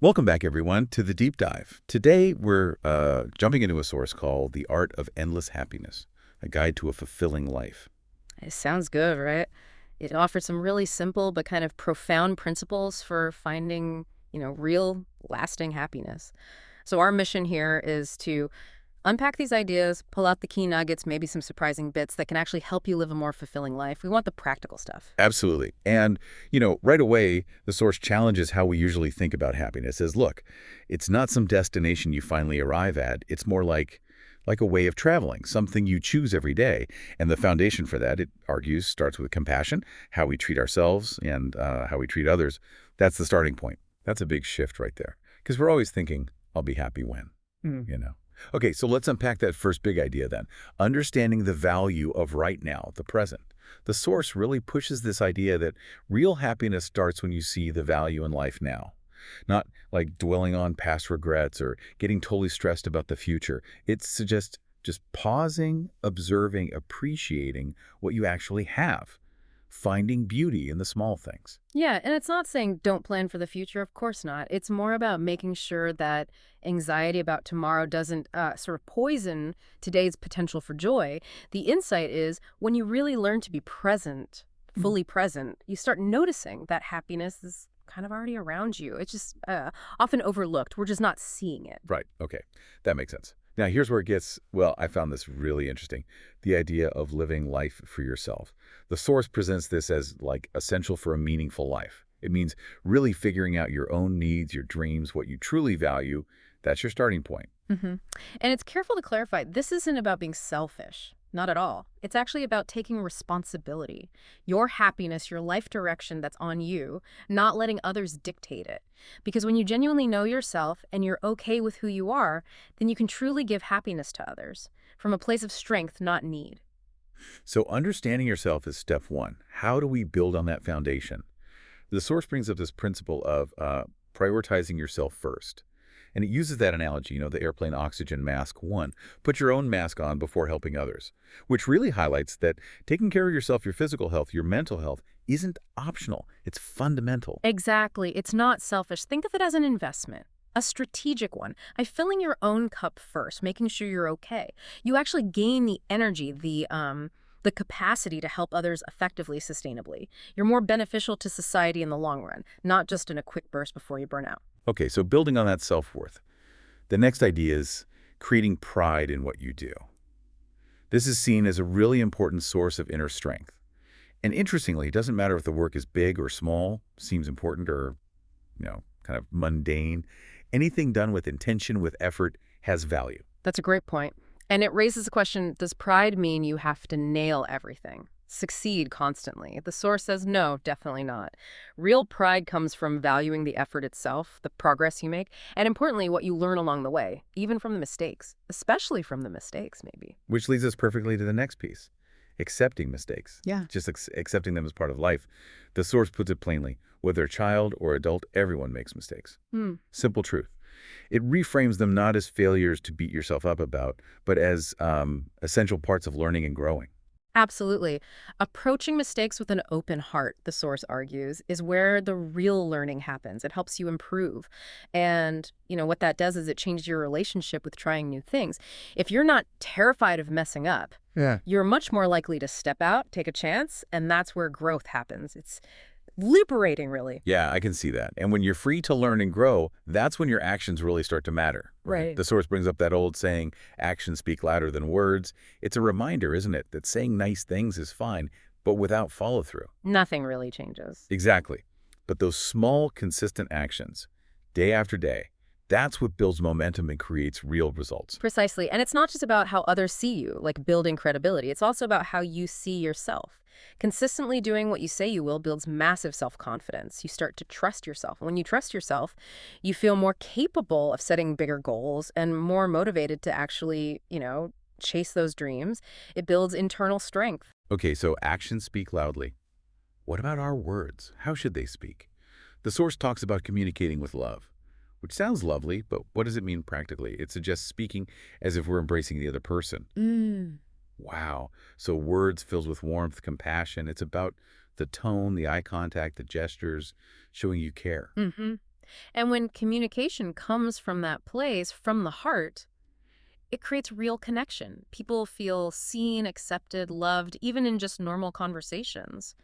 Welcome back, everyone, to the deep dive. Today, we're jumping into a source called The Art of Endless Happiness, a guide to a fulfilling life. It sounds good, right? It offers some really simple but kind of profound principles for finding, real lasting happiness. So our mission here is to unpack these ideas, pull out the key nuggets, maybe some surprising bits that can actually help you live a more fulfilling life. We want the practical stuff. Absolutely. And, right away, the source challenges how we usually think about happiness. It says, look, it's not some destination you finally arrive at. It's more like a way of traveling, something you choose every day. And the foundation for that, it argues, starts with compassion, how we treat ourselves and how we treat others. That's the starting point. That's a big shift right there. Because we're always thinking, I'll be happy when, Mm. you know. Okay, so let's unpack that first big idea then. Understanding the value of right now, the present. The source really pushes this idea that real happiness starts when you see the value in life now. Not like dwelling on past regrets or getting totally stressed about the future. It suggests just pausing, observing, appreciating what you actually have, finding beauty in the small things. Yeah, and it's not saying don't plan for the future. Of course not. It's more about making sure that anxiety about tomorrow doesn't sort of poison today's potential for joy. The insight is when you really learn to be present, fully present, you start noticing that happiness is kind of already around you. It's just often overlooked. We're just not seeing it. Right. Okay. That makes sense. Now, here's where it gets, well, I found this really interesting. The idea of living life for yourself. The source presents this as like essential for a meaningful life. It means really figuring out your own needs, your dreams, what you truly value. That's your starting point. hmm And it's careful to clarify this isn't about being selfish. Not at all. It's actually about taking responsibility. Your happiness, your life direction that's on you, not letting others dictate it. Because when you genuinely know yourself and you're okay with who you are, then you can truly give happiness to others from a place of strength, not need. So understanding yourself is step one. How do we build on that foundation? The source brings up this principle of prioritizing yourself first. And it uses that analogy, the airplane oxygen mask one. Put your own mask on before helping others, which really highlights that taking care of yourself, your physical health, your mental health, isn't optional. It's fundamental. Exactly. It's not selfish. Think of it as an investment. A strategic one. By filling your own cup first, making sure you're okay, you actually gain the energy, the capacity to help others effectively, sustainably. You're more beneficial to society in the long run, not just in a quick burst before you burn out. Okay, so building on that self-worth. The next idea is creating pride in what you do. This is seen as a really important source of inner strength. And interestingly, it doesn't matter if the work is big or small, seems important or, kind of mundane. Anything done with intention, with effort, has value. That's a great point. And it raises the question, does pride mean you have to nail everything? Succeed constantly? The source says no, definitely not. Real pride comes from valuing the effort itself, the progress you make, and importantly, what you learn along the way, even from the mistakes, especially from the mistakes, maybe. Which leads us perfectly to the next piece, accepting mistakes, Yeah. just accepting them as part of life. The source puts it plainly, whether child or adult, everyone makes mistakes. Hmm. Simple truth. It reframes them not as failures to beat yourself up about, but as essential parts of learning and growing. Absolutely. Approaching mistakes with an open heart, the source argues, is where the real learning happens. It helps you improve. And, what that does is it changes your relationship with trying new things. If you're not terrified of messing up, Yeah. you're much more likely to step out, take a chance, and that's where growth happens. It's liberating, really. Yeah, I can see that. And when you're free to learn and grow, that's when your actions really start to matter. Right. Right. The source brings up that old saying, actions speak louder than words. It's a reminder, isn't it, that saying nice things is fine, but without follow through. Nothing really changes. Exactly. But those small, consistent actions, day after day, that's what builds momentum and creates real results. Precisely. And it's not just about how others see you, like building credibility. It's also about how you see yourself. Consistently doing what you say you will builds massive self-confidence. You start to trust yourself. When you trust yourself, you feel more capable of setting bigger goals and more motivated to actually, chase those dreams. It builds internal strength. Okay, so actions speak loudly. What about our words? How should they speak? The source talks about communicating with love, which sounds lovely, but what does it mean practically? It suggests speaking as if we're embracing the other person. Mm. Wow. So words filled with warmth, compassion. It's about the tone, the eye contact, the gestures, showing you care. Mm-hmm. And when communication comes from that place, from the heart, it creates real connection. People feel seen, accepted, loved, even in just normal conversations.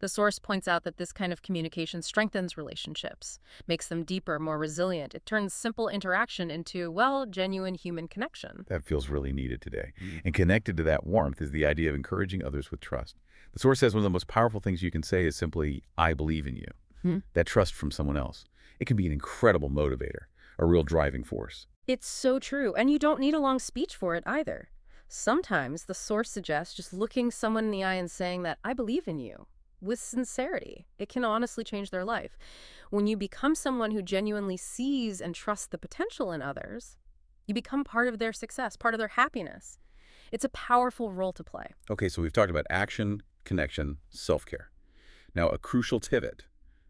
The source points out that this kind of communication strengthens relationships, makes them deeper, more resilient. It turns simple interaction into, well, genuine human connection. That feels really needed today. And connected to that warmth is the idea of encouraging others with trust. The source says one of the most powerful things you can say is simply, I believe in you. Hmm. That trust from someone else. It can be an incredible motivator, a real driving force. It's so true, and you don't need a long speech for it either. Sometimes the source suggests just looking someone in the eye and saying that, I believe in you, with sincerity. It can honestly change their life. When you become someone who genuinely sees and trusts the potential in others, you become part of their success, part of their happiness. It's a powerful role to play. Okay, so we've talked about action, connection, self-care. Now, a crucial pivot,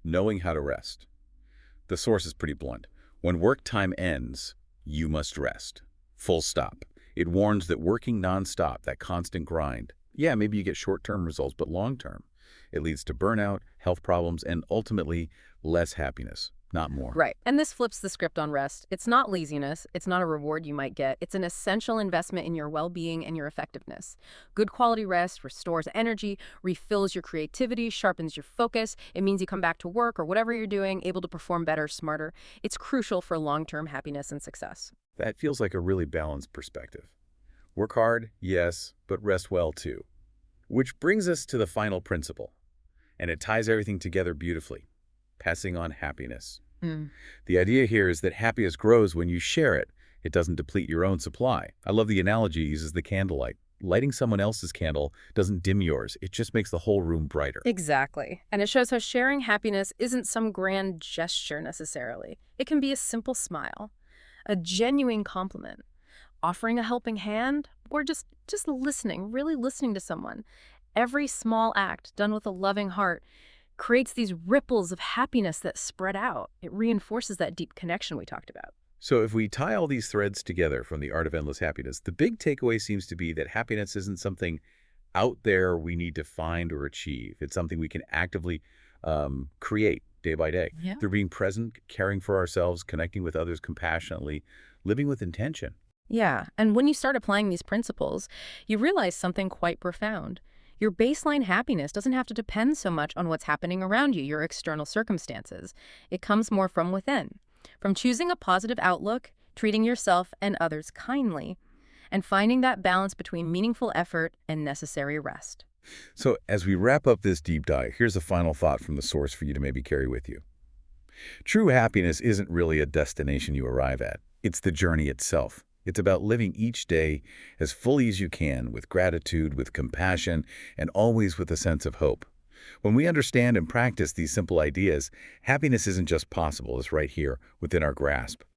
knowing how to rest. The source is pretty blunt. When work time ends, you must rest. Full stop. It warns that working nonstop, that constant grind, yeah, maybe you get short-term results, but long-term, it leads to burnout, health problems, and ultimately less happiness, not more. Right. And this flips the script on rest. It's not laziness. It's not a reward you might get. It's an essential investment in your well-being and your effectiveness. Good quality rest restores energy, refills your creativity, sharpens your focus. It means you come back to work or whatever you're doing, able to perform better, smarter. It's crucial for long-term happiness and success. That feels like a really balanced perspective. Work hard, yes, but rest well too. Which brings us to the final principle, and it ties everything together beautifully. Passing on happiness. Mm. The idea here is that happiness grows when you share it. It doesn't deplete your own supply. I love the analogy he uses the candlelight. Lighting someone else's candle doesn't dim yours. It just makes the whole room brighter. Exactly. And it shows how sharing happiness isn't some grand gesture necessarily. It can be a simple smile, a genuine compliment, offering a helping hand, or just listening, really listening to someone. Every small act done with a loving heart creates these ripples of happiness that spread out. It reinforces that deep connection we talked about. So if we tie all these threads together from the art of endless happiness, the big takeaway seems to be that happiness isn't something out there we need to find or achieve. It's something we can actively create day by day Yeah. through being present, caring for ourselves, connecting with others compassionately, living with intention. Yeah, and when you start applying these principles, you realize something quite profound. Your baseline happiness doesn't have to depend so much on what's happening around you, your external circumstances. It comes more from within, from choosing a positive outlook, treating yourself and others kindly, and finding that balance between meaningful effort and necessary rest. So as we wrap up this deep dive, here's a final thought from the source for you to maybe carry with you. True happiness isn't really a destination you arrive at. It's the journey itself. It's about living each day as fully as you can, with gratitude, with compassion, and always with a sense of hope. When we understand and practice these simple ideas, happiness isn't just possible, it's right here within our grasp.